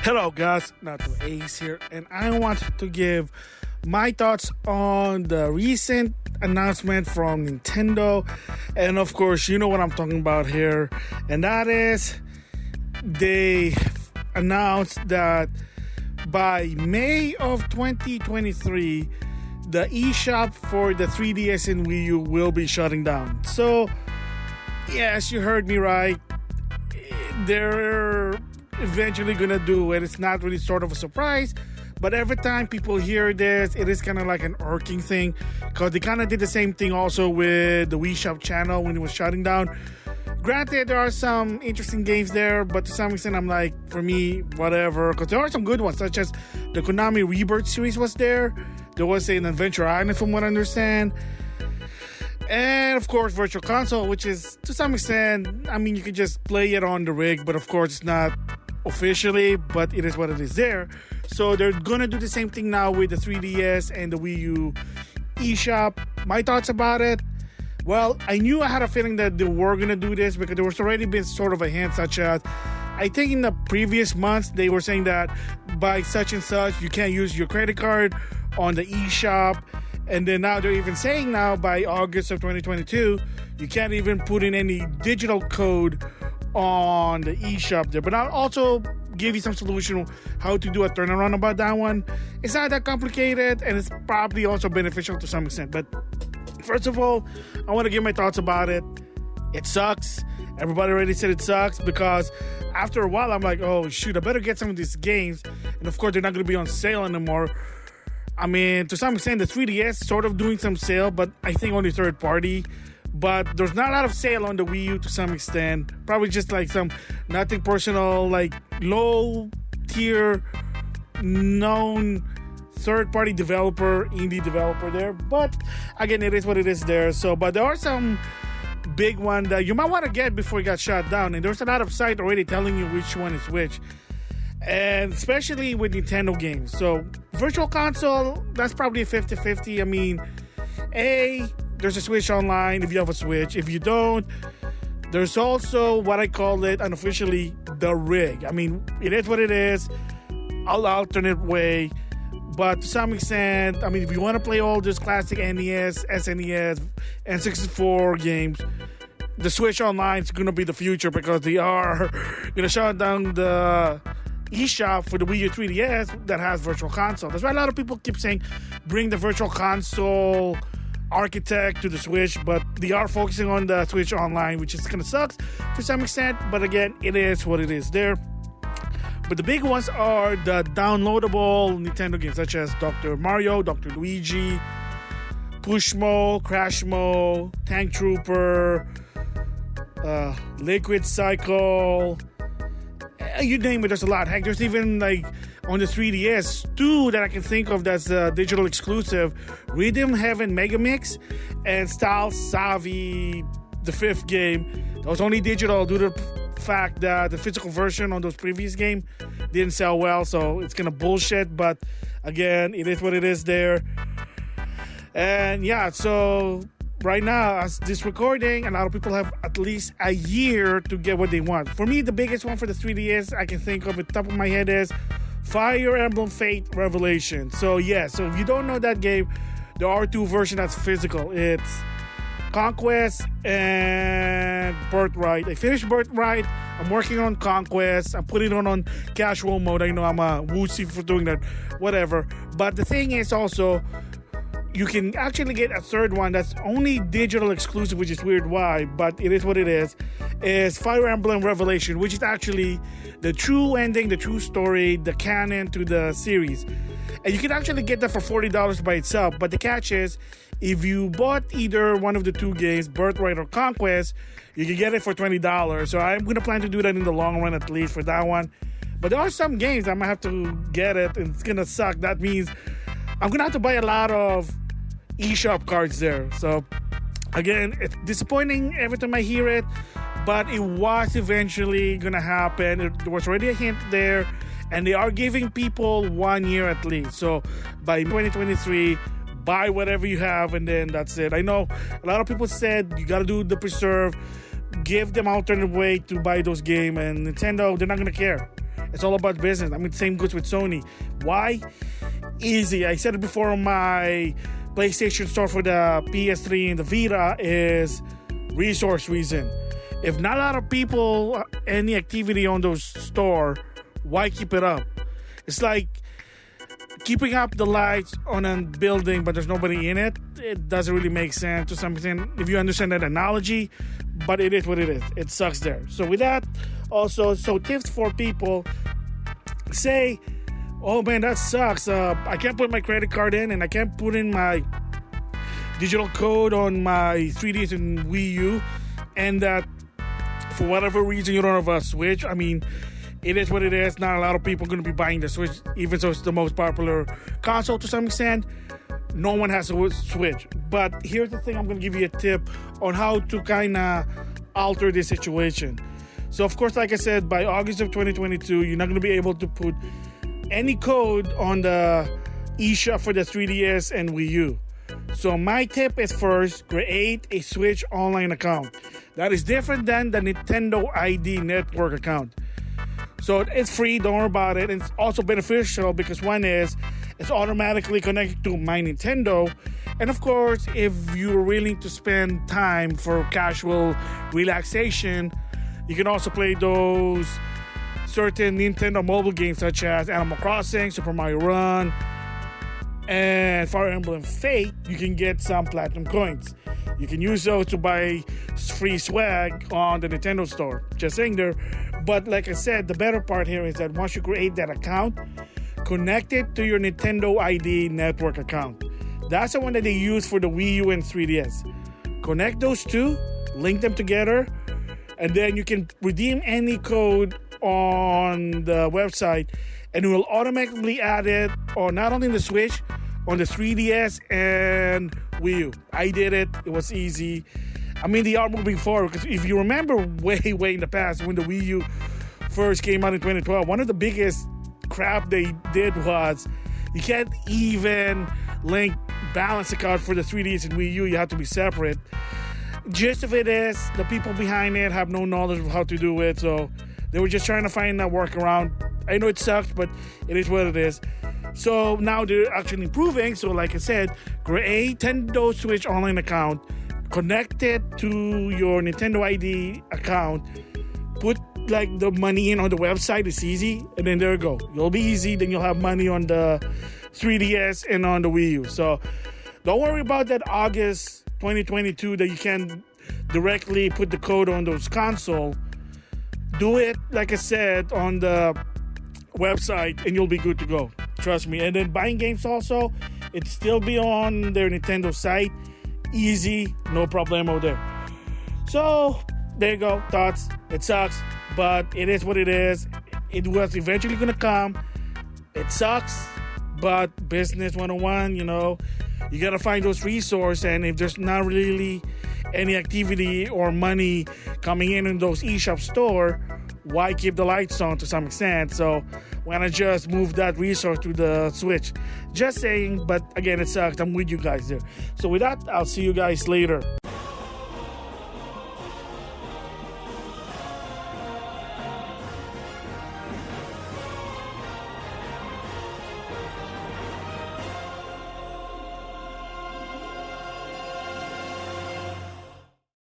Hello guys, NautoAce here, and I want to give my thoughts on the recent announcement from Nintendo. And of course, you know what I'm talking about here, and that is they announced that by May of 2023, the eShop for the 3DS and Wii U will be shutting down. So, yes, you heard me right. They're eventually gonna do it. It's not really sort of a surprise, but every time people hear this, it is kind of like an irking thing, because they kind of did the same thing also with the Wii Shop channel when it was shutting down. Granted, there are some interesting games there, but to some extent I'm like, for me, whatever, because there are some good ones, such as the Konami Rebirth series was there. There was an Adventure Island from what I understand, and of course Virtual Console, which is to some extent, I mean, you can just play it on the rig, but of course it's not officially, but it is what it is there. So they're gonna do the same thing now with the 3DS and the Wii U eShop. My thoughts about it? Well, I knew, I had a feeling that they were gonna do this, because there was already been sort of a hint, such as, I think in the previous months they were saying that by such and such you can't use your credit card on the eShop. And then now they're even saying now by August of 2022 you can't even put in any digital code on the eShop there. But I'll also give you some solution how to do a turnaround about that one. It's not that complicated, and it's probably also beneficial to some extent. But first of all, I want to give my thoughts about it. It sucks. Everybody already said it sucks, because after a while I'm like, oh shoot, I better get some of these games. And of course they're not going to be on sale anymore. I mean, to some extent the 3DS sort of doing some sale, but I think only third party. But there's not a lot of sale on the Wii U to some extent. Probably just like some nothing personal, like low tier known third party developer, indie developer there. But again, it is what it is there. So, but there are some big one that you might want to get before it got shut down. And there's a lot of sites already telling you which one is which. And especially with Nintendo games. So Virtual Console, that's probably a 50-50. I mean, there's a Switch Online if you have a Switch. If you don't, there's also what I call it unofficially the rig. I mean, it is what it is, an alternate way. But to some extent, I mean, if you want to play all those classic NES, SNES, and 64 games, the Switch Online is going to be the future, because they are going to shut down the eShop for the Wii U 3DS that has Virtual Console. That's why a lot of people keep saying bring the Virtual Console architect to the Switch, but they are focusing on the Switch Online, which is kind of sucks to some extent, but again, it is what it is there. But the big ones are the downloadable Nintendo games, such as Dr. Mario, Dr. Luigi, Pushmo, Crashmo, Tank Trooper, Liquid Cycle, you name it, there's a lot. Heck, there's even like on the 3DS, two that I can think of that's digital exclusive: Rhythm Heaven Megamix and Style Savvy, the fifth game. That was only digital due to the fact that the physical version on those previous games didn't sell well, so it's kind of bullshit. But again, it is what it is there. And yeah, so right now, as this recording, a lot of people have at least a year to get what they want. For me, the biggest one for the 3DS I can think of at the top of my head is Fire Emblem Fate Revelation. So yeah, so if you don't know that game, there are two versions that's physical. It's Conquest and Birthright. I finished Birthright. I'm working on Conquest. I'm putting it on casual mode. I know I'm a woozy for doing that. Whatever. But the thing is also, you can actually get a third one that's only digital exclusive, which is weird why, but it is what it is Fire Emblem Revelation, which is actually the true ending, the true story, the canon to the series. And you can actually get that for $40 by itself. But the catch is, if you bought either one of the two games, Birthright or Conquest, you can get it for $20. So I'm going to plan to do that in the long run, at least for that one. But there are some games I might have to get it, and it's going to suck. That means I'm going to have to buy a lot of eShop cards there. So again, it's disappointing every time I hear it, but it was eventually gonna happen. There was already a hint there, and they are giving people 1 year at least. So by 2023, buy whatever you have, and then that's it. I know a lot of people said you gotta do the preserve, give them alternate way to buy those games, and Nintendo, they're not gonna care. It's all about business. I mean, same goes with Sony. Why? Easy. I said it before on my PlayStation store for the PS3 and the Vita is resource reason. If not a lot of people, any activity on those store, why keep it up? It's like keeping up the lights on a building, but there's nobody in it. It doesn't really make sense to some extent if you understand that analogy, but it is what it is. It sucks there. So with that, also, so tips for people, say, oh man, that sucks. I can't put my credit card in and I can't put in my digital code on my 3DS and Wii U, and that for whatever reason you don't have a Switch. I mean, it is what it is. Not a lot of people are going to be buying the Switch, even though it's the most popular console to some extent. No one has a Switch. But here's the thing, I'm going to give you a tip on how to kind of alter this situation. So, of course, like I said, by August of 2022, you're not going to be able to put any code on the eShop for the 3DS and Wii U. So my tip is first, create a Switch online account. That is different than the Nintendo ID network account. So it's free, don't worry about it. It's also beneficial because one is it's automatically connected to my Nintendo. And of course, if you're willing to spend time for casual relaxation, you can also play those certain Nintendo mobile games such as Animal Crossing, Super Mario Run, and Fire Emblem Fate. You can get some platinum coins. You can use those to buy free swag on the Nintendo store. Just saying there. But like I said, the better part here is that once you create that account, connect it to your Nintendo ID network account. That's the one that they use for the Wii U and 3DS. Connect those two, link them together, and then you can redeem any code on the website, and it will automatically add it, or not only the Switch, on the 3DS and Wii U. I did it. It was easy. I mean, they are moving forward, because if you remember way in the past when the Wii U first came out in 2012, one of the biggest crap they did was you can't even link balance account for the 3DS and Wii U. You have to be separate. Gist of it is the people behind it have no knowledge of how to do it, so they were just trying to find a workaround. I know it sucks, but it is what it is. So now they're actually improving. So like I said, create Nintendo Switch online account, connect it to your Nintendo ID account, put like the money in on the website. It's easy, and then there you go. You'll be easy. Then you'll have money on the 3DS and on the Wii U. So don't worry about that August 2022 that you can directly put the code on those console. Do it, like I said, on the website, and you'll be good to go. Trust me. And then buying games also, it'll still be on their Nintendo site. Easy, no problemo there. So there you go, thoughts. It sucks, but it is what it is. It was eventually gonna come. It sucks, but business 101, you gotta find those resources, and if there's not really any activity or money coming in those eShop store, why keep the lights on to some extent? So why not just move that resource to the Switch? Just saying, but again, it sucks. I'm with you guys there. So with that, I'll see you guys later.